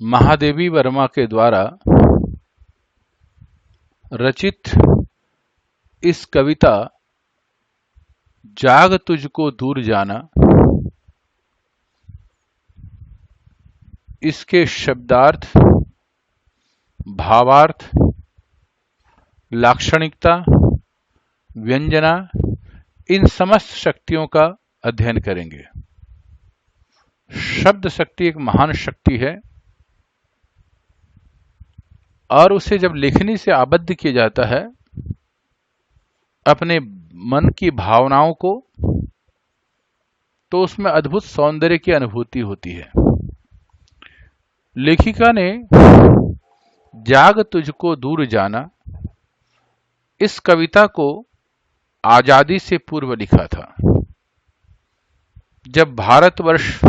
महादेवी वर्मा के द्वारा रचित इस कविता जाग तुझको दूर जाना, इसके शब्दार्थ, भावार्थ, लाक्षणिकता, व्यंजना, इन समस्त शक्तियों का अध्ययन करेंगे। शब्द शक्ति एक महान शक्ति है और उसे जब लेखनी से आबद्ध किया जाता है अपने मन की भावनाओं को, तो उसमें अद्भुत सौंदर्य की अनुभूति होती है। लेखिका ने जाग तुझको दूर जाना इस कविता को आजादी से पूर्व लिखा था, जब भारतवर्ष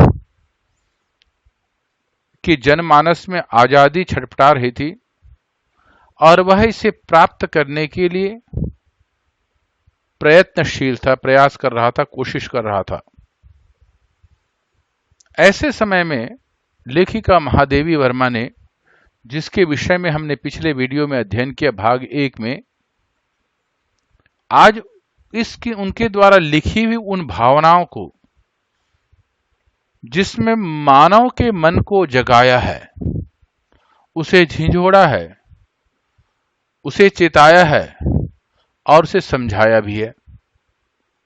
की जनमानस में आजादी छटपटा रही थी और वह इसे प्राप्त करने के लिए प्रयत्नशील था, प्रयास कर रहा था, कोशिश कर रहा था। ऐसे समय में लेखिका महादेवी वर्मा ने, जिसके विषय में हमने पिछले वीडियो में अध्ययन किया भाग 1 में, आज इसकी उनके द्वारा लिखी हुई उन भावनाओं को, जिसमें मानव के मन को जगाया है, उसे झिंझोड़ा है, उसे चेताया है और उसे समझाया भी है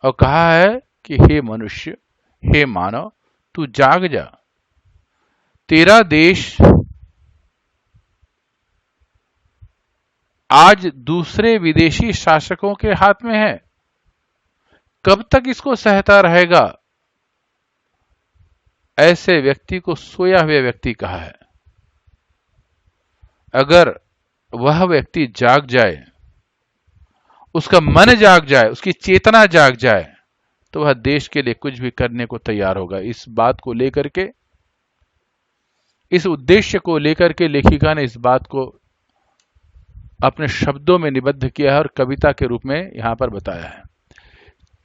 और कहा है कि हे मनुष्य, हे मानव, तू जाग जा। तेरा देश आज दूसरे विदेशी शासकों के हाथ में है। कब तक इसको सहता रहेगा? ऐसे व्यक्ति को सोया हुआ व्यक्ति कहा है। अगर वह व्यक्ति जाग जाए, उसका मन जाग जाए, उसकी चेतना जाग जाए, तो वह देश के लिए कुछ भी करने को तैयार होगा। इस बात को लेकर के, इस उद्देश्य को लेकर के लेखिका ने इस बात को अपने शब्दों में निबद्ध किया है और कविता के रूप में यहां पर बताया है।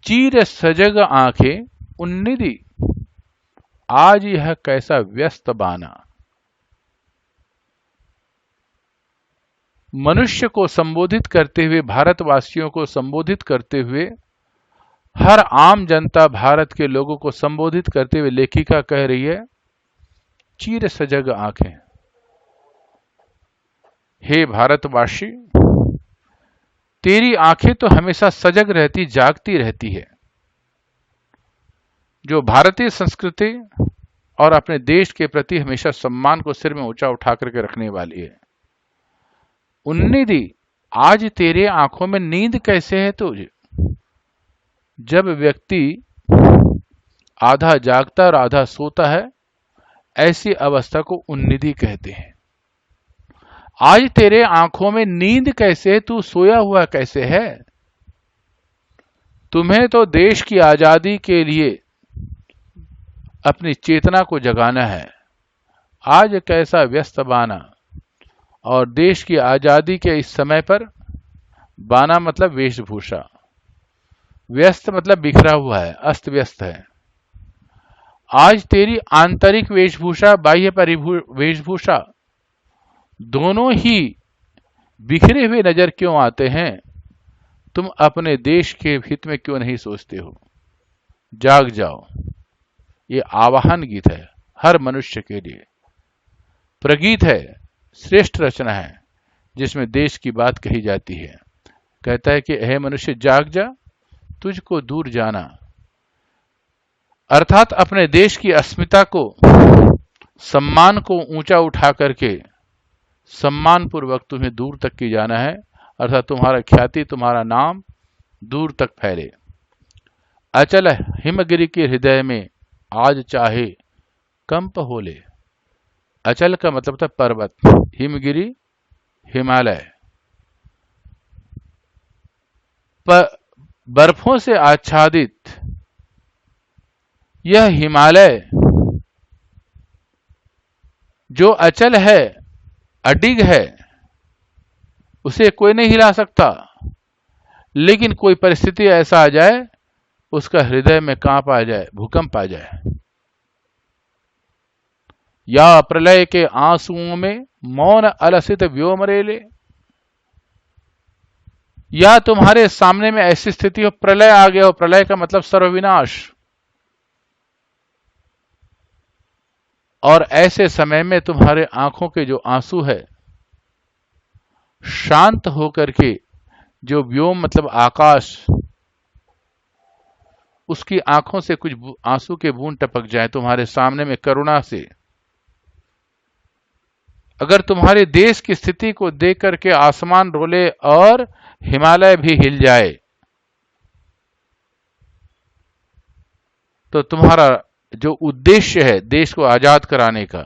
चीर सजग आंखें उन्निधि, आज यह कैसा व्यस्त बाना। मनुष्य को संबोधित करते हुए, भारतवासियों को संबोधित करते हुए, हर आम जनता, भारत के लोगों को संबोधित करते हुए लेखिका कह रही है, चीर सजग आंखें। हे भारतवासी, तेरी आंखें तो हमेशा सजग रहती, जागती रहती है। जो भारतीय संस्कृति और अपने देश के प्रति हमेशा सम्मान को सिर में ऊंचा उठा करके रखने वाली है। उन्निधि, आज तेरे आंखों में नींद कैसे है तुझे? जब व्यक्ति आधा जागता और आधा सोता है, ऐसी अवस्था को उन्निधि कहते हैं। आज तेरे आंखों में नींद कैसे है? तू सोया हुआ कैसे है? तुम्हें तो देश की आजादी के लिए अपनी चेतना को जगाना है। आज कैसा व्यस्त बाना। और देश की आजादी के इस समय पर, बाना मतलब वेशभूषा, व्यस्त मतलब बिखरा हुआ है, अस्त व्यस्त है। आज तेरी आंतरिक वेशभूषा, बाह्य वेशभूषा, दोनों ही बिखरे हुए नजर क्यों आते हैं? तुम अपने देश के हित में क्यों नहीं सोचते हो? जाग जाओ। ये आवाहन गीत है हर मनुष्य के लिए। प्रगीत है, श्रेष्ठ रचना है, जिसमें देश की बात कही जाती है। कहता है कि हे मनुष्य, जाग जा, तुझको दूर जाना। अर्थात अपने देश की अस्मिता को, सम्मान को ऊंचा उठा करके सम्मान पूर्वक तुम्हें दूर तक की जाना है। अर्थात तुम्हारा ख्याति, तुम्हारा नाम दूर तक फैले। अचल हिमगिरी के हृदय में आज चाहे कंप होले। अचल का मतलब था पर्वत, हिमगिरी हिमालय, बर्फों से आच्छादित यह हिमालय जो अचल है, अडिग है, उसे कोई नहीं हिला सकता। लेकिन कोई परिस्थिति ऐसा आ जाए, उसका हृदय में कांप आ जाए, भूकंप आ जाए। या प्रलय के आंसुओं में मौन अलसित व्योम रेले, या तुम्हारे सामने में ऐसी स्थिति हो, प्रलय आ गया हो, प्रलय का मतलब सर्वविनाश, और ऐसे समय में तुम्हारे आंखों के जो आंसू है शांत होकर के, जो व्योम मतलब आकाश, उसकी आंखों से कुछ आंसू के बूंद टपक जाए तुम्हारे सामने में करुणा से। अगर तुम्हारे देश की स्थिति को देख करके आसमान रोले और हिमालय भी हिल जाए, तो तुम्हारा जो उद्देश्य है देश को आजाद कराने का,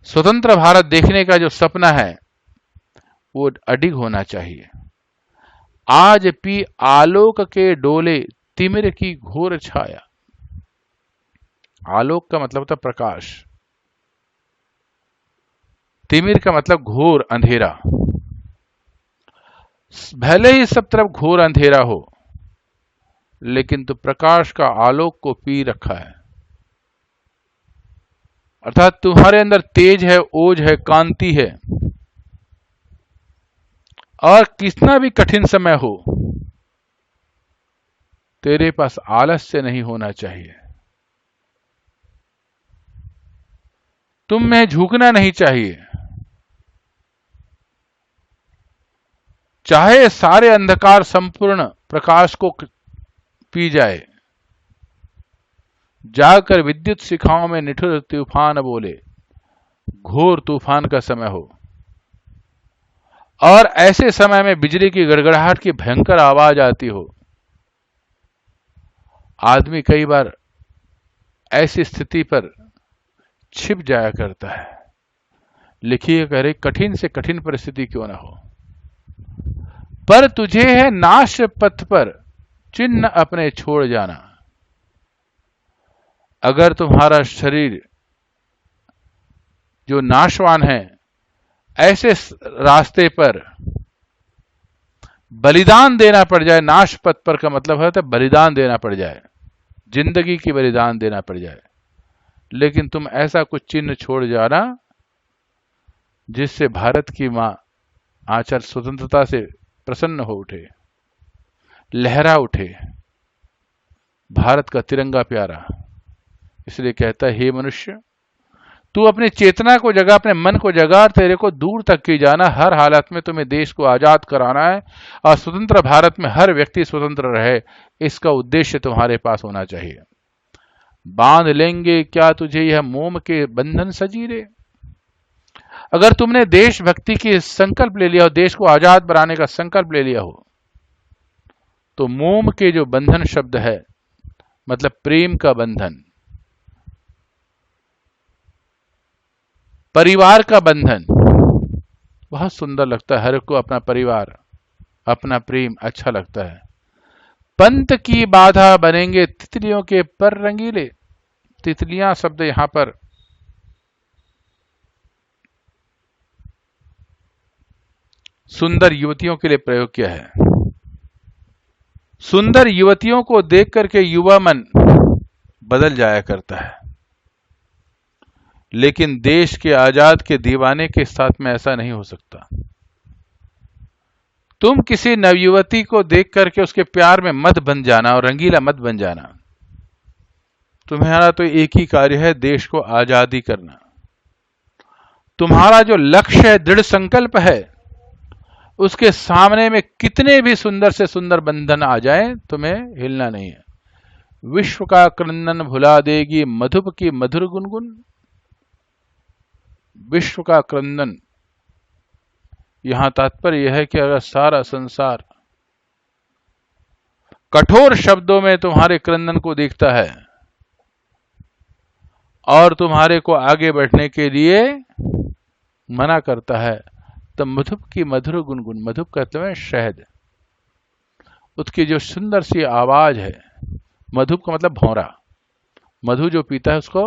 स्वतंत्र भारत देखने का जो सपना है, वो अडिग होना चाहिए। आज पी आलोक के डोले तिमिर की घोर छाया। आलोक का मतलब होता प्रकाश, तिमिर का मतलब घोर अंधेरा। भले ही सब तरफ घोर अंधेरा हो, लेकिन तो प्रकाश का आलोक को पी रखा है, अर्थात तुम्हारे अंदर तेज है, ओज है, कांति है, और कितना भी कठिन समय हो, तेरे पास आलस्य नहीं होना चाहिए, तुम में झुकना नहीं चाहिए। चाहे सारे अंधकार संपूर्ण प्रकाश को पी जाए, जाकर विद्युत शिखाओं में निठुर तूफान बोले, घोर तूफान का समय हो, और ऐसे समय में बिजली की गड़गड़ाहट की भयंकर आवाज आती हो, आदमी कई बार ऐसी स्थिति पर छिप जाया करता है। लिखिए कह रहे, कठिन से कठिन परिस्थिति क्यों ना हो, पर तुझे है नाश पथ पर चिन्ह अपने छोड़ जाना। अगर तुम्हारा शरीर जो नाशवान है, ऐसे रास्ते पर बलिदान देना पड़ जाए, नाश पथ पर का मतलब है तो बलिदान देना पड़ जाए, जिंदगी की बलिदान देना पड़ जाए, लेकिन तुम ऐसा कुछ चिन्ह छोड़ जाना जिससे भारत की मां आंचल स्वतंत्रता से प्रसन्न हो उठे, लहरा उठे, भारत का तिरंगा प्यारा। इसलिए कहता है, हे मनुष्य, तू अपनी चेतना को जगा, अपने मन को जगा, और तेरे को दूर तक की जाना। हर हालत में तुम्हें देश को आजाद कराना है, और स्वतंत्र भारत में हर व्यक्ति स्वतंत्र रहे, इसका उद्देश्य तुम्हारे पास होना चाहिए। बांध लेंगे क्या तुझे यह मोम के बंधन सजीरे। अगर तुमने देशभक्ति की संकल्प ले लिया हो, देश को आजाद बनाने का संकल्प ले लिया हो, तो मोम के जो बंधन शब्द है मतलब प्रेम का बंधन, परिवार का बंधन, बहुत सुंदर लगता है। हर को अपना परिवार, अपना प्रेम अच्छा लगता है। पंत की बाधा बनेंगे तितलियों के पर रंगीले। तितलियां शब्द यहां पर सुंदर युवतियों के लिए प्रयोग किया है। सुंदर युवतियों को देख करके युवा मन बदल जाया करता है, लेकिन देश के आजाद के दीवाने के साथ में ऐसा नहीं हो सकता। तुम किसी नवयुवती को देख करके उसके प्यार में मत बन जाना और रंगीला मत बन जाना। तुम्हारा तो एक ही कार्य है, देश को आजादी करना। तुम्हारा जो लक्ष्य है, दृढ़ संकल्प है, उसके सामने में कितने भी सुंदर से सुंदर बंधन आ जाएं, तुम्हें हिलना नहीं है। विश्व का क्रंदन भुला देगी मधुप की मधुर गुनगुन। विश्व का क्रंदन, यहां तात्पर्य यह है कि अगर सारा संसार कठोर शब्दों में तुम्हारे क्रंदन को देखता है और तुम्हारे को आगे बढ़ने के लिए मना करता है, तो मधुप की मधुर गुनगुन, मधुप कहते हैं शहद, उसकी जो सुंदर सी आवाज है, मधुप का मतलब भौरा, मधु जो पीता है उसको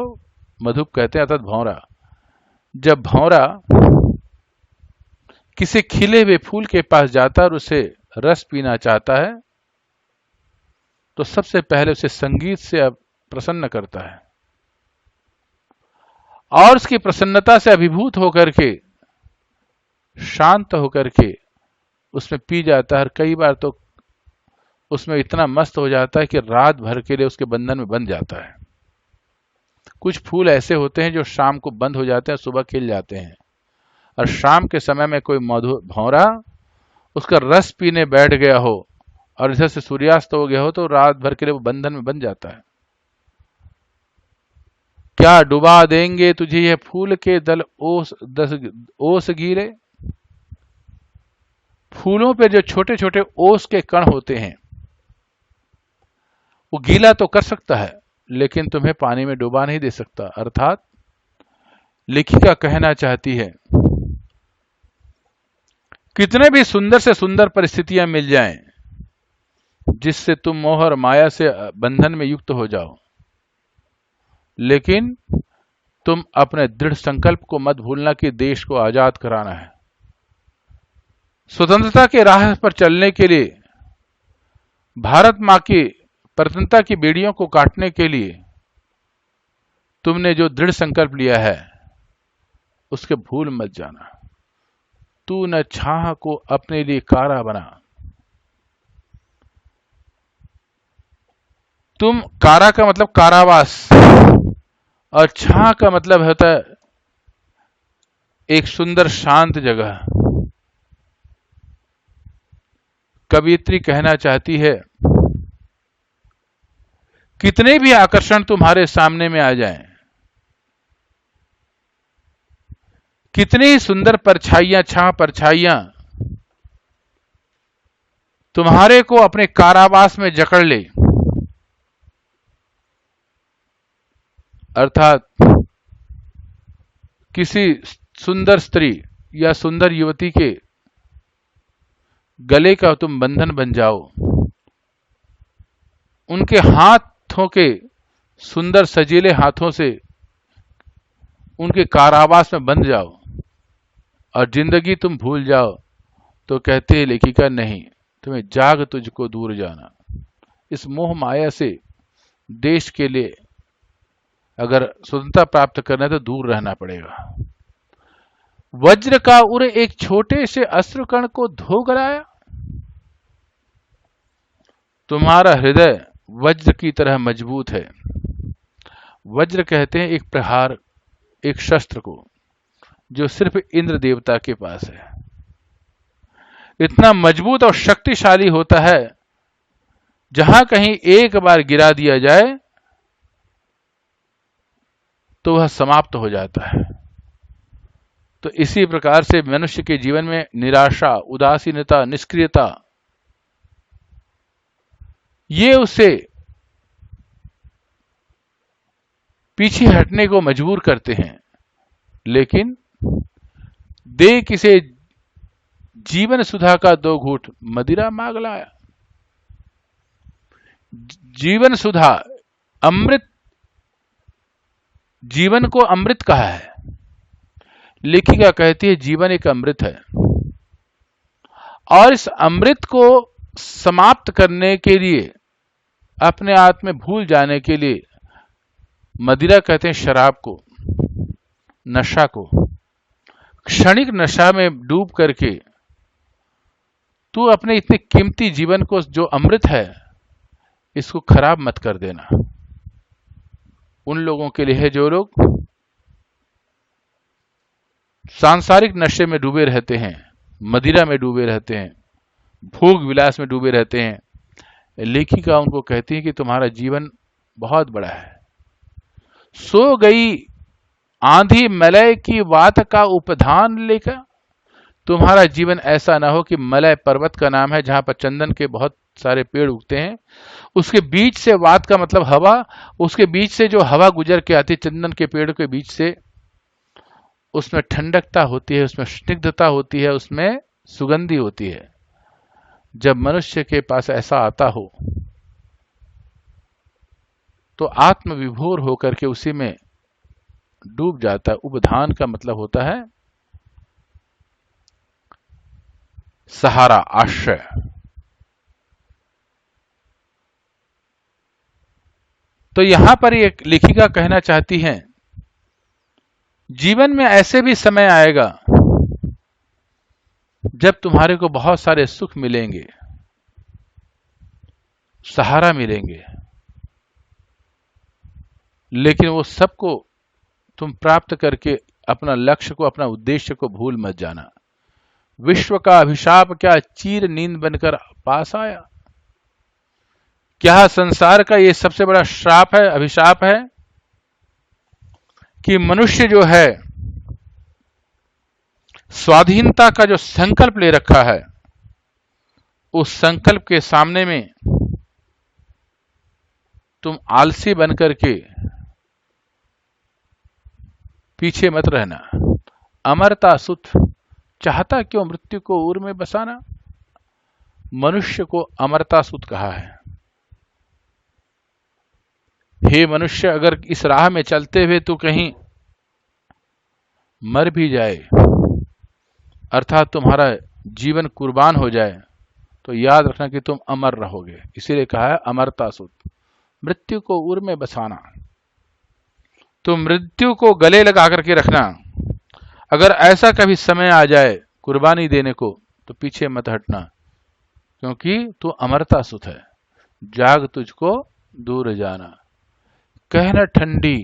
मधुप कहते हैं, अर्थात भौरा। जब भौरा किसी खिले हुए फूल के पास जाता है और उसे रस पीना चाहता है, तो सबसे पहले उसे संगीत से प्रसन्न करता है। और उसकी प्रसन्नता से अभिभूत होकर के, शांत होकर के उसमें पी जाता है। और कई बार तो उसमें इतना मस्त हो जाता है कि रात भर के लिए उसके बंधन में बंध जाता है। कुछ फूल ऐसे होते हैं जो शाम को बंद हो जाते हैं, सुबह खिल जाते हैं, और शाम के समय में कोई मधु भौरा उसका रस पीने बैठ गया हो और इधर से सूर्यास्त हो गया हो तो रात भर के लिए वो बंधन में बन जाता है। क्या डुबा देंगे तुझे ये फूल के दल ओस गिरे। फूलों पे जो छोटे छोटे ओस के कण होते हैं वो गीला तो कर सकता है लेकिन तुम्हें पानी में डुबा नहीं दे सकता। अर्थात लेखिका कहना चाहती है, कितने भी सुंदर से सुंदर परिस्थितियां मिल जाएं जिससे तुम मोह और माया से बंधन में युक्त हो जाओ, लेकिन तुम अपने दृढ़ संकल्प को मत भूलना कि देश को आजाद कराना है। स्वतंत्रता के राह पर चलने के लिए, भारत मां की प्रतंत्रता की बेड़ियों को काटने के लिए तुमने जो दृढ़ संकल्प लिया है उसके भूल मत जाना। तू न छाह को अपने लिए कारा बना। तुम, कारा का मतलब कारावास और छाह का मतलब होता है एक सुंदर शांत जगह। कवियत्री कहना चाहती है, कितने भी आकर्षण तुम्हारे सामने में आ जाएं, कितनी सुंदर परछाइयां, छाह परछाइयां तुम्हारे को अपने कारावास में जकड़ ले, अर्थात किसी सुंदर स्त्री या सुंदर युवती के गले का तुम बंधन बन जाओ, उनके हाथों के सुंदर सजीले हाथों से उनके कारावास में बंध जाओ और जिंदगी तुम भूल जाओ, तो कहते हैं लेखिका नहीं, तुम्हें जाग तुझको दूर जाना। इस मोह माया से देश के लिए अगर स्वतंत्रता प्राप्त करना है तो दूर रहना पड़ेगा। वज्र का उर एक छोटे से अस्त्र कण को धो गलाया। तुम्हारा हृदय वज्र की तरह मजबूत है। वज्र कहते हैं एक प्रहार, एक शस्त्र को जो सिर्फ इंद्र देवता के पास है। इतना मजबूत और शक्तिशाली होता है, जहां कहीं एक बार गिरा दिया जाए तो वह समाप्त हो जाता है। तो इसी प्रकार से मनुष्य के जीवन में निराशा, उदासीनता, निष्क्रियता, ये उसे पीछे हटने को मजबूर करते हैं। लेकिन दे किसे जीवन सुधा का 2 घूंट मदिरा मांग लाया। जीवन सुधा, अमृत, जीवन को अमृत कहा है। लेखिका कहती है जीवन एक अमृत है और इस अमृत को समाप्त करने के लिए, अपने आप में भूल जाने के लिए, मदिरा कहते हैं शराब को, नशा को। क्षणिक नशा में डूब करके तू अपने इतने कीमती जीवन को, जो अमृत है, इसको खराब मत कर देना। उन लोगों के लिए है जो लोग सांसारिक नशे में डूबे रहते हैं, मदिरा में डूबे रहते हैं, भोग विलास में डूबे रहते हैं। लेखिका उनको कहती है कि तुम्हारा जीवन बहुत बड़ा है। सो गई आंधी मलय की वात का उपधान लेकर। तुम्हारा जीवन ऐसा ना हो कि मलय पर्वत का नाम है जहां पर चंदन के बहुत सारे पेड़ उगते हैं, उसके बीच से, वात का मतलब हवा, उसके बीच से जो हवा गुजर के आती है चंदन के पेड़ के बीच से, उसमें ठंडकता होती है, उसमें स्निग्धता होती है, उसमें सुगंधी होती है। जब मनुष्य के पास ऐसा आता हो तो आत्मविभोर होकर के उसी में डूब जाता है। उपधान का मतलब होता है सहारा, आश्रय। तो यहां पर एक लेखिका कहना चाहती हैं जीवन में ऐसे भी समय आएगा जब तुम्हारे को बहुत सारे सुख मिलेंगे, सहारा मिलेंगे, लेकिन वो सबको तुम प्राप्त करके अपना लक्ष्य को, अपना उद्देश्य को भूल मत जाना। विश्व का अभिशाप क्या चीर नींद बनकर पास आया? क्या संसार का ये सबसे बड़ा श्राप है, अभिशाप है कि मनुष्य जो है स्वाधीनता का जो संकल्प ले रखा है, उस संकल्प के सामने में तुम आलसी बनकर के पीछे मत रहना। अमरता सुत चाहता क्यों मृत्यु को उर में बसाना? मनुष्य को अमरता सुत कहा है। हे मनुष्य, अगर इस राह में चलते हुए तू कहीं मर भी जाए, अर्थात तुम्हारा जीवन कुर्बान हो जाए, तो याद रखना कि तुम अमर रहोगे। इसीलिए कहा है अमरता सुत, मृत्यु को उर में बसाना। तो मृत्यु को गले लगा करके रखना। अगर ऐसा कभी समय आ जाए कुर्बानी देने को, तो पीछे मत हटना, क्योंकि तू अमरता सुत है। जाग तुझको दूर जाना, कहना ठंडी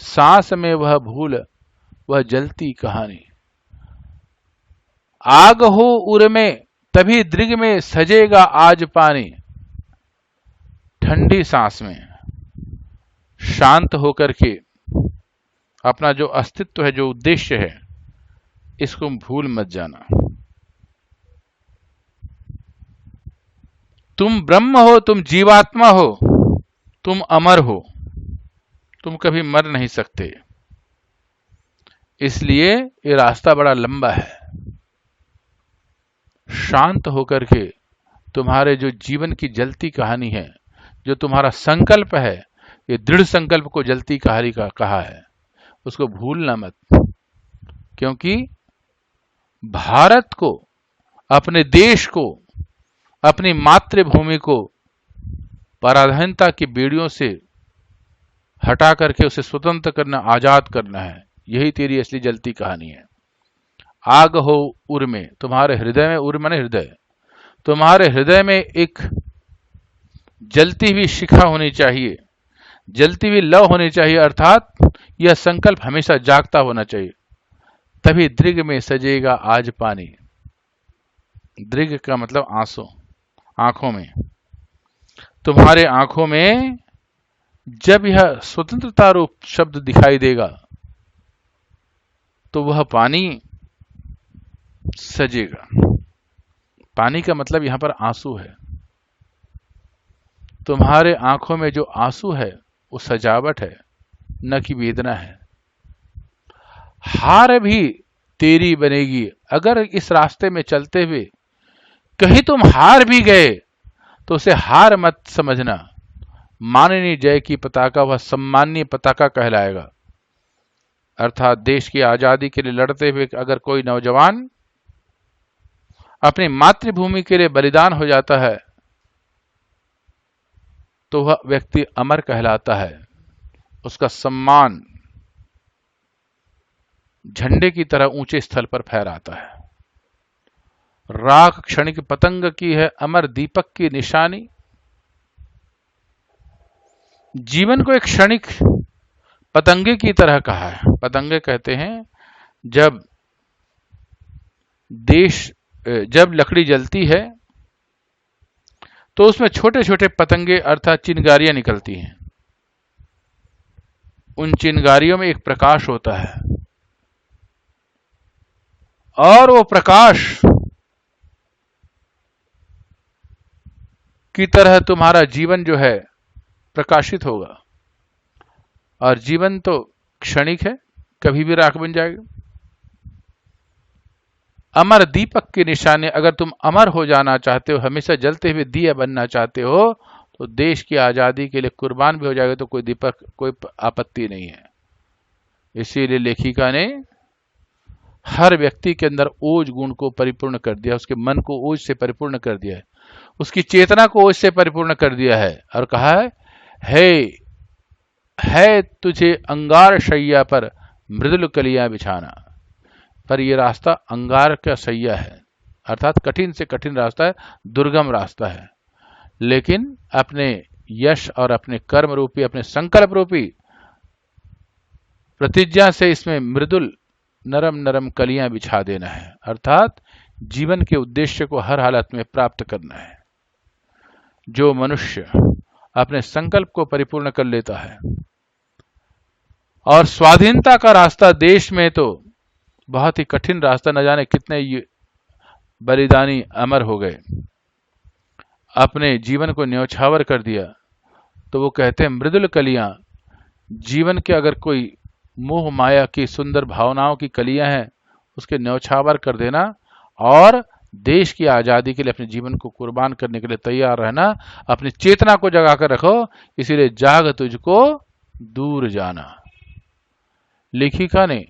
सांस में वह भूल, वह जलती कहानी। आग हो उर में तभी दृग में सजेगा आज पानी। ठंडी सांस में शांत होकर के अपना जो अस्तित्व है, जो उद्देश्य है, इसको भूल मत जाना। तुम ब्रह्म हो, तुम जीवात्मा हो, तुम अमर हो, तुम कभी मर नहीं सकते। इसलिए ये रास्ता बड़ा लंबा है। शांत होकर के तुम्हारे जो जीवन की जलती कहानी है, जो तुम्हारा संकल्प है, ये दृढ़ संकल्प को जलती कहानी का कहा है, उसको भूलना मत। क्योंकि भारत को, अपने देश को, अपनी मातृभूमि को पराधीनता की बेड़ियों से हटा करके उसे स्वतंत्र करना, आजाद करना है। यही तेरी असली जलती कहानी है। आग हो उर में, तुम्हारे हृदय में, उर माने हृदय, तुम्हारे हृदय में एक जलती हुई शिखा होनी चाहिए, जलती हुई लौ होनी चाहिए, अर्थात यह संकल्प हमेशा जागता होना चाहिए। तभी दृग में सजेगा आज पानी। दृग का मतलब आंसू, आंखों में। तुम्हारे आंखों में जब यह स्वतंत्रता रूप शब्द दिखाई देगा, तो वह पानी सजेगा। पानी का मतलब यहां पर आंसू है। तुम्हारे आंखों में जो आंसू है वो सजावट है, न कि वेदना है। हार भी तेरी बनेगी। अगर इस रास्ते में चलते हुए कहीं तुम हार भी गए, तो उसे हार मत समझना। माननीय जय की पताका वह सम्माननीय पताका कहलाएगा। अर्थात देश की आजादी के लिए लड़ते हुए अगर कोई नौजवान अपनी मातृभूमि के लिए बलिदान हो जाता है, तो वह व्यक्ति अमर कहलाता है। उसका सम्मान झंडे की तरह ऊंचे स्थल पर फहराता है। राख क्षणिक पतंग की है, अमर दीपक की निशानी। जीवन को एक क्षणिक पतंगे की तरह कहा है। पतंगे कहते हैं जब लकड़ी जलती है तो उसमें छोटे छोटे पतंगे अर्थात चिंगारियां निकलती हैं। उन चिंगारियों में एक प्रकाश होता है, और वो प्रकाश की तरह तुम्हारा जीवन जो है प्रकाशित होगा। और जीवन तो क्षणिक है, कभी भी राख बन जाएगा। अमर दीपक के निशाने, अगर तुम अमर हो जाना चाहते हो, हमेशा जलते हुए दिया बनना चाहते हो, तो देश की आजादी के लिए कुर्बान भी हो जाएगा तो कोई आपत्ति नहीं है। इसीलिए लेखिका ने हर व्यक्ति के अंदर ओज गुण को परिपूर्ण कर दिया, उसके मन को ओज से परिपूर्ण कर दिया है, उसकी चेतना को ओज से परिपूर्ण कर दिया है, और कहा है तुझे अंगार शैया पर मृदुल कलियां बिछाना। पर यह रास्ता अंगार का सैया है, अर्थात कठिन से कठिन रास्ता है, दुर्गम रास्ता है। लेकिन अपने यश और अपने कर्म रूपी, अपने संकल्प रूपी प्रतिज्ञा से इसमें मृदुल नरम नरम कलियां बिछा देना है, अर्थात जीवन के उद्देश्य को हर हालत में प्राप्त करना है। जो मनुष्य अपने संकल्प को परिपूर्ण कर लेता है, और स्वाधीनता का रास्ता देश में तो बहुत ही कठिन रास्ता, न जाने कितने बलिदानी अमर हो गए, अपने जीवन को न्यौछावर कर दिया। तो वो कहते हैं मृदुल कलियां, जीवन के अगर कोई मोह माया की सुंदर भावनाओं की कलियां हैं, उसके न्यौछावर कर देना और देश की आजादी के लिए अपने जीवन को कुर्बान करने के लिए तैयार रहना। अपनी चेतना को जगा कर रखो, इसीलिए जाग तुझको दूर जाना। लेखिका ने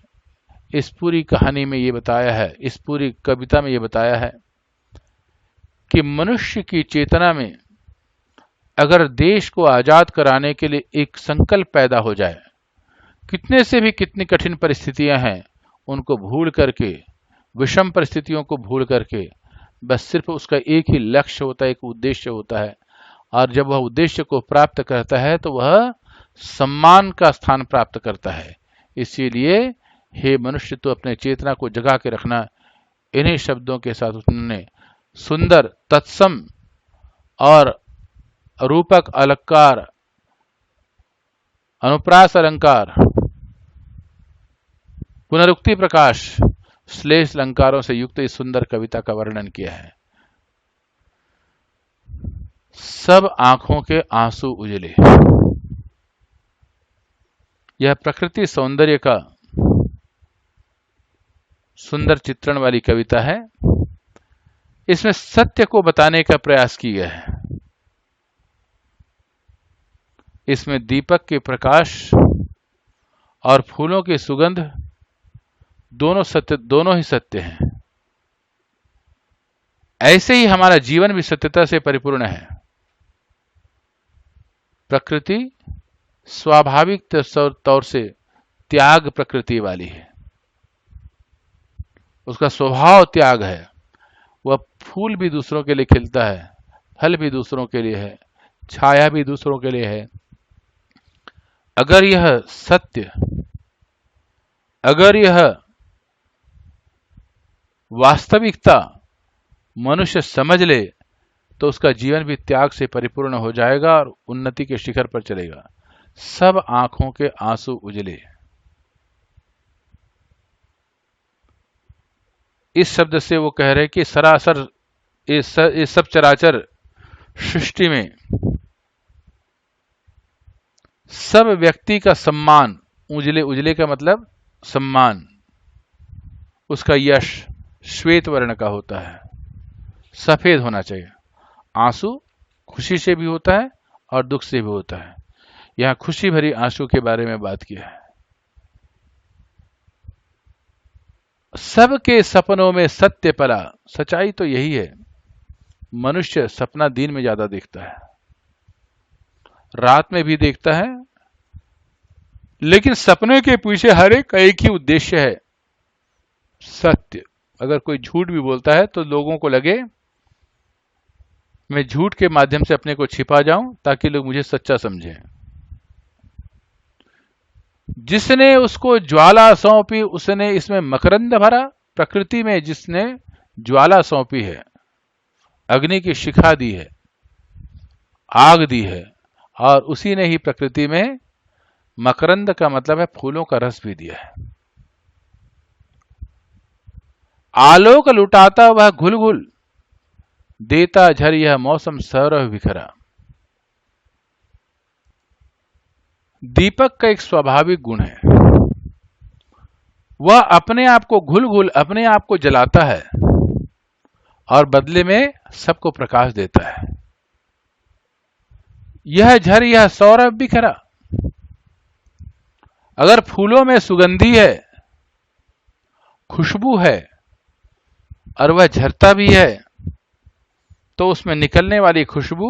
इस पूरी कहानी में ये बताया है, इस पूरी कविता में ये बताया है कि मनुष्य की चेतना में अगर देश को आजाद कराने के लिए एक संकल्प पैदा हो जाए, कितने से भी कितनी कठिन परिस्थितियां हैं उनको भूल करके, विषम परिस्थितियों को भूल करके, बस सिर्फ उसका एक ही लक्ष्य होता है, एक उद्देश्य होता है। और जब वह उद्देश्य को प्राप्त करता है तो वह सम्मान का स्थान प्राप्त करता है। इसीलिए हे मनुष्य, तो अपने चेतना को जगा के रखना। इन्हीं शब्दों के साथ उन्होंने सुंदर, तत्सम और रूपक अलंकार, अनुप्रास अलंकार, पुनरुक्ति प्रकाश, श्लेष अलंकारों से युक्त इस सुंदर कविता का वर्णन किया है। सब आंखों के आंसू उजले, यह प्रकृति सौंदर्य का सुंदर चित्रण वाली कविता है। इसमें सत्य को बताने का प्रयास किया है। इसमें दीपक के प्रकाश और फूलों की सुगंध दोनों ही सत्य हैं। ऐसे ही हमारा जीवन भी सत्यता से परिपूर्ण है। प्रकृति स्वाभाविक तौर से त्याग प्रकृति वाली है, उसका स्वभाव त्याग है। वह फूल भी दूसरों के लिए खिलता है, फल भी दूसरों के लिए है, छाया भी दूसरों के लिए है। अगर यह सत्य, अगर यह वास्तविकता मनुष्य समझ ले तो उसका जीवन भी त्याग से परिपूर्ण हो जाएगा और उन्नति के शिखर पर चलेगा। सब आंखों के आंसू उजले, इस शब्द से वो कह रहे कि सरासर इस सब चराचर सृष्टि में सब व्यक्ति का सम्मान, उजले, उजले का मतलब सम्मान, उसका यश श्वेत वर्ण का होता है, सफेद होना चाहिए। आंसू खुशी से भी होता है और दुख से भी होता है। यहां खुशी भरी आंसू के बारे में बात किया है। सबके सपनों में सत्य पला, सच्चाई तो यही है। मनुष्य सपना दिन में ज्यादा देखता है, रात में भी देखता है, लेकिन सपने के पीछे हर एक ही उद्देश्य है, सत्य। अगर कोई झूठ भी बोलता है तो लोगों को लगे मैं झूठ के माध्यम से अपने को छिपा जाऊं ताकि लोग मुझे सच्चा समझें। जिसने उसको ज्वाला सौंपी उसने इसमें मकरंद भरा। प्रकृति में जिसने ज्वाला सौंपी है, अग्नि की शिखा दी है, आग दी है, और उसी ने ही प्रकृति में मकरंद का मतलब है फूलों का रस भी दिया है। आलोक लुटाता वह घुल घुल, देता झर यह मौसम सौरभ बिखरा। दीपक का एक स्वाभाविक गुण है, वह अपने आप को घुल घुल, अपने आप को जलाता है और बदले में सबको प्रकाश देता है। यह झर यह सौरभ बिखरा। अगर फूलों में सुगंधी है, खुशबू है और वह झरता भी है, तो उसमें निकलने वाली खुशबू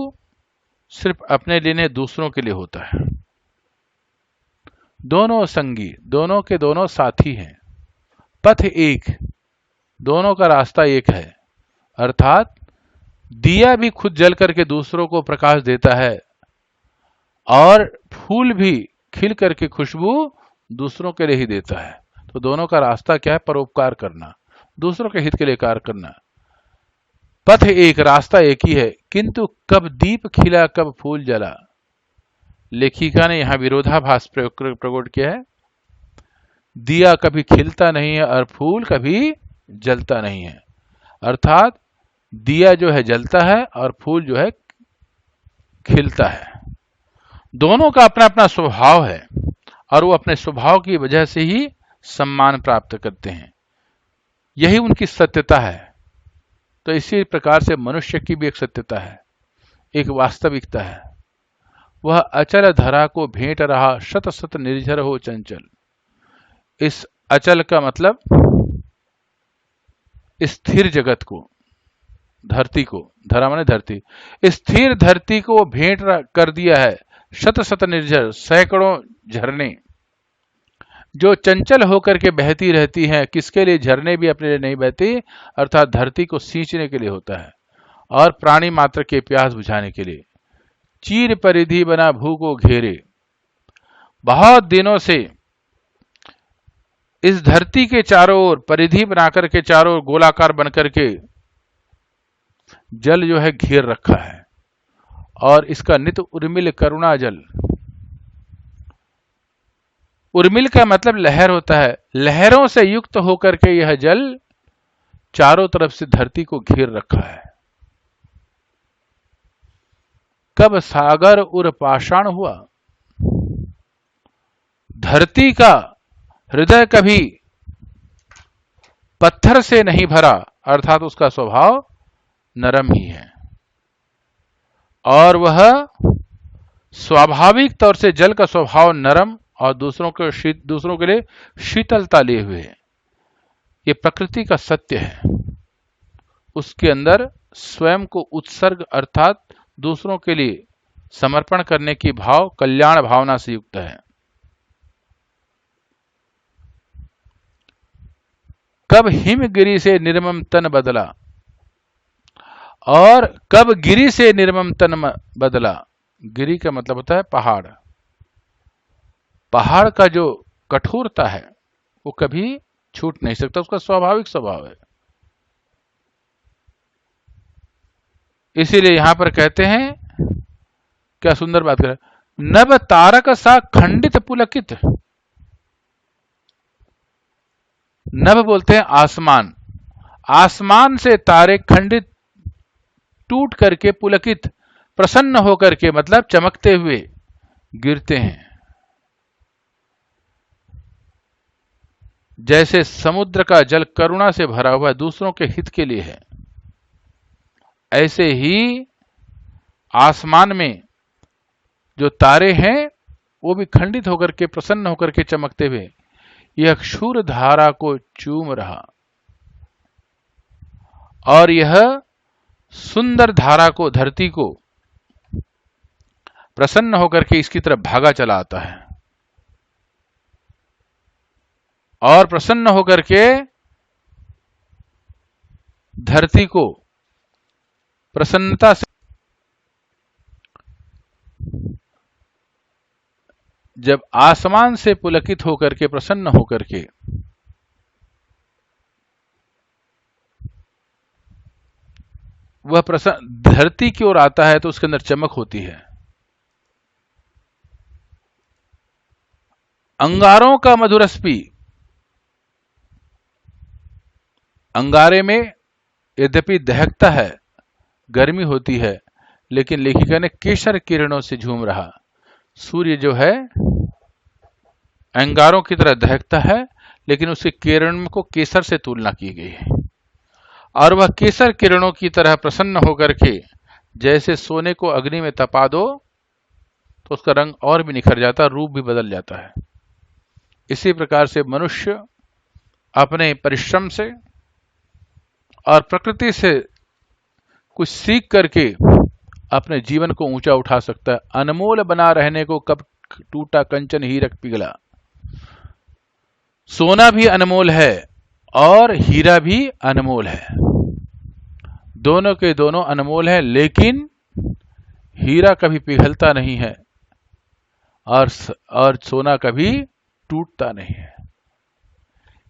सिर्फ अपने लिए नहीं, दूसरों के लिए होता है। दोनों संगी, दोनों के दोनों साथी हैं। पथ एक, दोनों का रास्ता एक है, अर्थात दिया भी खुद जल करके दूसरों को प्रकाश देता है और फूल भी खिल करके खुशबू दूसरों के लिए ही देता है। तो दोनों का रास्ता क्या है? परोपकार करना, दूसरों के हित के लिए कार्य करना। पथ एक, रास्ता एक ही है, किंतु कब दीप खिला कब फूल जला। लेखिका ने यहां विरोधाभास प्रकट किया है। दिया कभी खिलता नहीं है और फूल कभी जलता नहीं है, अर्थात दिया जो है जलता है और फूल जो है खिलता है। दोनों का अपना अपना स्वभाव है और वो अपने स्वभाव की वजह से ही सम्मान प्राप्त करते हैं, यही उनकी सत्यता है। तो इसी प्रकार से मनुष्य की भी एक सत्यता है, एक वास्तविकता है। वह अचल धरा को भेंट रहा, शत शत निर्झर हो चंचल। इस अचल का मतलब स्थिर जगत को, धरती को, धरा माने धरती, स्थिर धरती को भेंट कर दिया है। शत शत निर्झर, सैकड़ों झरने जो चंचल होकर के बहती रहती हैं। किसके लिए? झरने भी अपने लिए नहीं बहती, अर्थात धरती को सींचने के लिए होता है और प्राणी मात्र के प्यास बुझाने के लिए। चीर परिधि बना भू को घेरे, बहुत दिनों से इस धरती के चारों ओर परिधि बनाकर के चारों ओर गोलाकार बनकर के जल जो है घेर रखा है और इसका नित उर्मिल करुणा जल। उर्मिल का मतलब लहर होता है, लहरों से युक्त होकर के यह जल चारों तरफ से धरती को घेर रखा है। कब सागर उर पाषाण हुआ, धरती का हृदय कभी पत्थर से नहीं भरा, अर्थात उसका स्वभाव नरम ही है और वह स्वाभाविक तौर से जल का स्वभाव नरम और दूसरों के लिए शीतलता लिए हुए है। ये प्रकृति का सत्य है। उसके अंदर स्वयं को उत्सर्ग अर्थात दूसरों के लिए समर्पण करने की भाव, कल्याण भावना से युक्त है। कब हिमगिरी से निर्मम तन बदला, और कब गिरी से निर्मम तन बदला। गिरी का मतलब होता है पहाड़। पहाड़ का जो कठोरता है वो कभी छूट नहीं सकता, उसका स्वाभाविक स्वभाव है। इसीलिए यहां पर कहते हैं, क्या सुंदर बात कर, नभ तारक सा खंडित पुलकित। नभ बोलते हैं आसमान, आसमान से तारे खंडित टूट करके पुलकित प्रसन्न होकर के मतलब चमकते हुए गिरते हैं। जैसे समुद्र का जल करुणा से भरा हुआ दूसरों के हित के लिए है, ऐसे ही आसमान में जो तारे हैं वो भी खंडित होकर के प्रसन्न होकर के चमकते हुए यह क्षुर धारा को चूम रहा और यह सुंदर धारा को, धरती को प्रसन्न होकर के इसकी तरफ भागा चला आता है और प्रसन्न होकर के धरती को प्रसन्नता से, जब आसमान से पुलकित होकर के प्रसन्न होकर के वह धरती की ओर आता है तो उसके अंदर चमक होती है। अंगारों का मधुरस्पी, अंगारे में यद्यपि दहकता है, गर्मी होती है, लेकिन लेखिका ने केसर किरणों से झूम रहा। सूर्य जो है अंगारों की तरह दहकता है, लेकिन उसके किरण को केसर से तुलना की गई है और वह केसर किरणों की तरह प्रसन्न होकर के, जैसे सोने को अग्नि में तपा दो तो उसका रंग और भी निखर जाता है, रूप भी बदल जाता है। इसी प्रकार से मनुष्य अपने परिश्रम से और प्रकृति से कुछ सीख करके अपने जीवन को ऊंचा उठा सकता है। अनमोल बना रहने को कब टूटा कंचन हीरक पिघला। सोना भी अनमोल है और हीरा भी अनमोल है, दोनों के दोनों अनमोल है, लेकिन हीरा कभी पिघलता नहीं है और सोना कभी टूटता नहीं है।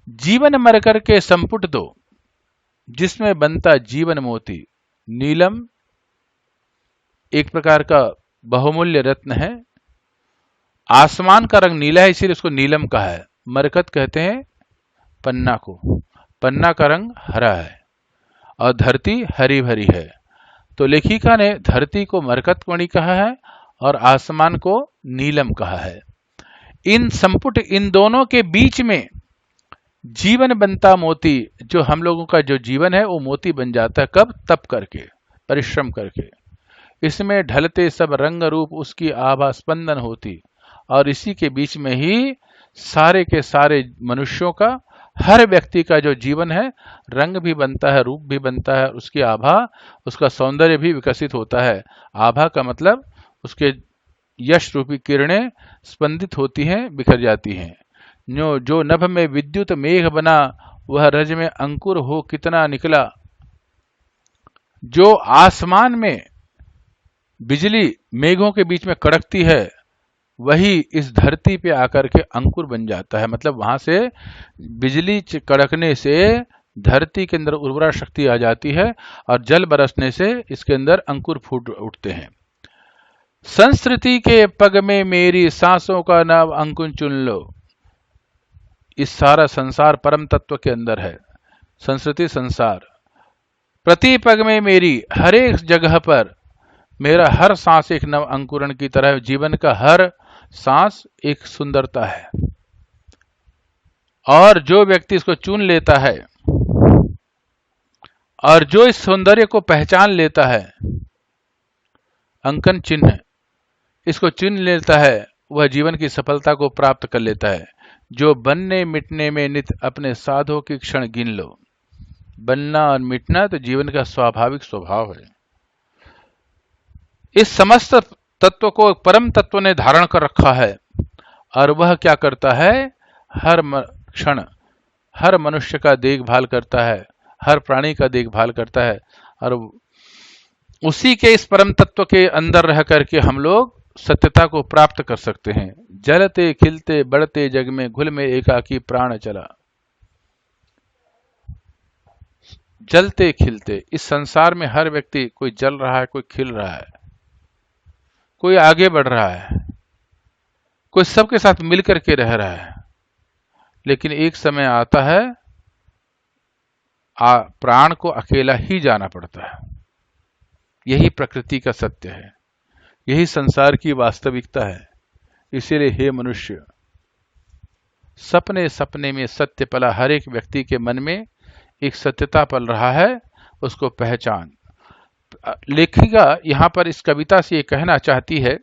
जीवन मरकर के संपुट दो, जिसमें बनता जीवन मोती। नीलम एक प्रकार का बहुमूल्य रत्न है। आसमान का रंग नीला है, इसीलिए उसको नीलम कहा है। मरकत कहते हैं पन्ना को, पन्ना का रंग हरा है और धरती हरी भरी है। तो लेखिका ने धरती को मरकत मणि कहा है और आसमान को नीलम कहा है। इन संपुट, इन दोनों के बीच में जीवन बनता मोती। जो हम लोगों का जो जीवन है वो मोती बन जाता है। कब? तप करके, परिश्रम करके। इसमें ढलते सब रंग रूप उसकी आभा स्पंदन होती, और इसी के बीच में ही सारे के सारे मनुष्यों का, हर व्यक्ति का जो जीवन है, रंग भी बनता है, रूप भी बनता है, उसकी आभा, उसका सौंदर्य भी विकसित होता है। आभा का मतलब उसके यश रूपी किरणें स्पंदित होती हैं, बिखर जाती हैं। जो नभ में विद्युत मेघ बना, वह रज में अंकुर हो कितना निकला। जो आसमान में बिजली मेघों के बीच में कड़कती है, वही इस धरती पे आकर के अंकुर बन जाता है। मतलब वहां से बिजली कड़कने से धरती के अंदर उर्वरा शक्ति आ जाती है और जल बरसने से इसके अंदर अंकुर फूट उठते हैं। संस्कृति के पग में मेरी सांसों का नाम अंकुर चुन लो। इस सारा संसार परम तत्व के अंदर है। संस्कृति संसार, प्रति पग में मेरी, हर एक जगह पर मेरा हर सांस एक नव अंकुरण की तरह। जीवन का हर सांस एक सुंदरता है, और जो व्यक्ति इसको चुन लेता है और जो इस सौंदर्य को पहचान लेता है, अंकन चिन्ह इसको चुन लेता है, वह जीवन की सफलता को प्राप्त कर लेता है। जो बनने मिटने में नित अपने साधों की क्षण गिन लो। बनना और मिटना तो जीवन का स्वाभाविक स्वभाव है। इस समस्त तत्व को परम तत्व ने धारण कर रखा है, और वह क्या करता है? हर क्षण हर मनुष्य का देखभाल करता है, हर प्राणी का देखभाल करता है, और उसी के इस परम तत्व के अंदर रह करके हम लोग सत्यता को प्राप्त कर सकते हैं। जलते खिलते बढ़ते जग में घुल में एकाकी प्राण चला। जलते खिलते, इस संसार में हर व्यक्ति, कोई जल रहा है, कोई खिल रहा है, कोई आगे बढ़ रहा है, कोई सबके साथ मिलकर के रह रहा है। लेकिन एक समय आता है प्राण को अकेला ही जाना पड़ता है। यही प्रकृति का सत्य है, यही संसार की वास्तविकता है। इसीलिए हे मनुष्य, सपने सपने में सत्य पला। हर एक व्यक्ति के मन में एक सत्यता पल रहा है, उसको पहचान। लेखिका यहां पर इस कविता से ये कहना चाहती है,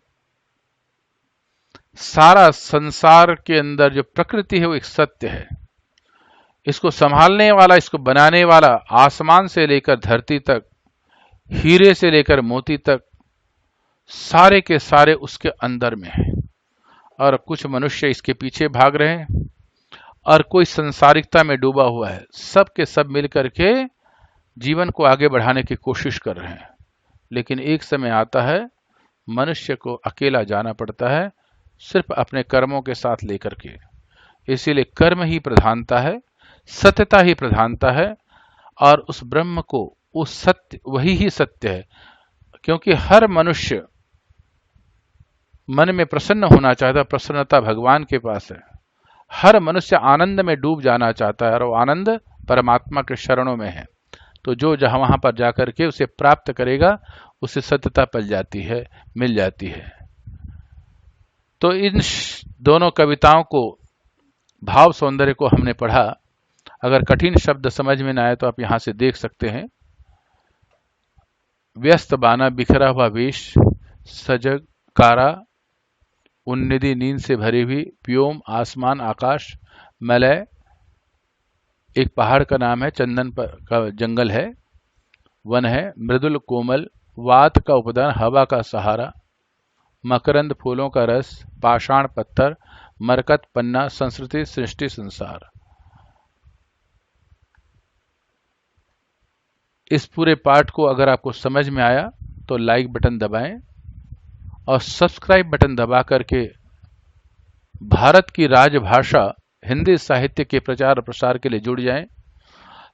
सारा संसार के अंदर जो प्रकृति है वो एक सत्य है। इसको संभालने वाला, इसको बनाने वाला, आसमान से लेकर धरती तक, हीरे से लेकर मोती तक, सारे के सारे उसके अंदर में है। और कुछ मनुष्य इसके पीछे भाग रहे हैं, और कोई संसारिकता में डूबा हुआ है। सब के सब मिलकर के जीवन को आगे बढ़ाने की कोशिश कर रहे हैं। लेकिन एक समय आता है, मनुष्य को अकेला जाना पड़ता है, सिर्फ अपने कर्मों के साथ लेकर के। इसीलिए कर्म ही प्रधानता है, सत्यता ही प्रधानता है, और उस ब्रह्म को, उस सत्य, वही ही सत्य है। क्योंकि हर मनुष्य मन में प्रसन्न होना चाहता है, प्रसन्नता भगवान के पास है। हर मनुष्य आनंद में डूब जाना चाहता है, और वो आनंद परमात्मा के शरणों में है। तो जो जहां वहां पर जाकर के उसे प्राप्त करेगा, उसे सत्यता पल जाती है, मिल जाती है। तो इन दोनों कविताओं को, भाव सौंदर्य को हमने पढ़ा। अगर कठिन शब्द समझ में ना आए तो आप यहां से देख सकते हैं। व्यस्त बाना बिखरा हुआ वेश, सजग कारा, उन्निधि नींद से भरी हुई, व्योम आसमान आकाश, मलय एक पहाड़ का नाम है, चंदन का जंगल है, वन है, मृदुल कोमल, वात का उपदान, हवा का सहारा, मकरंद फूलों का रस, पाषाण पत्थर, मरकत, पन्ना, संस्कृति, सृष्टि, संसार। इस पूरे पाठ को अगर आपको समझ में आया तो लाइक बटन दबाएं और सब्सक्राइब बटन दबा करके भारत की राजभाषा हिंदी साहित्य के प्रचार और प्रसार के लिए जुड़ जाएं।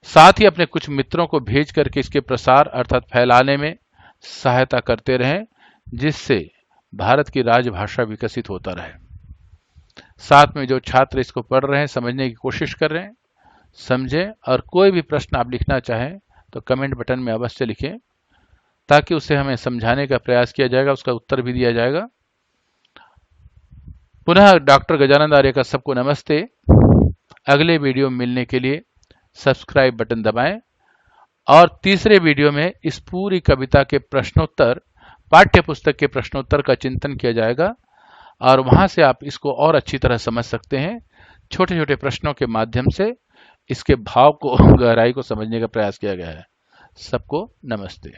साथ ही अपने कुछ मित्रों को भेज करके इसके प्रसार अर्थात फैलाने में सहायता करते रहें, जिससे भारत की राजभाषा विकसित होता रहे। साथ में जो छात्र इसको पढ़ रहे हैं, समझने की कोशिश कर रहे हैं, समझें। और कोई भी प्रश्न आप लिखना चाहें तो कमेंट बटन में अवश्य लिखें, ताकि उसे हमें समझाने का प्रयास किया जाएगा, उसका उत्तर भी दिया जाएगा। पुनः डॉक्टर गजानंद आर्य का सबको नमस्ते। अगले वीडियो में मिलने के लिए सब्सक्राइब बटन दबाएं और तीसरे वीडियो में इस पूरी कविता के प्रश्नोत्तर, पाठ्य पुस्तक के प्रश्नोत्तर का चिंतन किया जाएगा और वहां से आप इसको और अच्छी तरह समझ सकते हैं। छोटे छोटे प्रश्नों के माध्यम से इसके भाव को, गहराई को समझने का प्रयास किया गया है। सबको नमस्ते।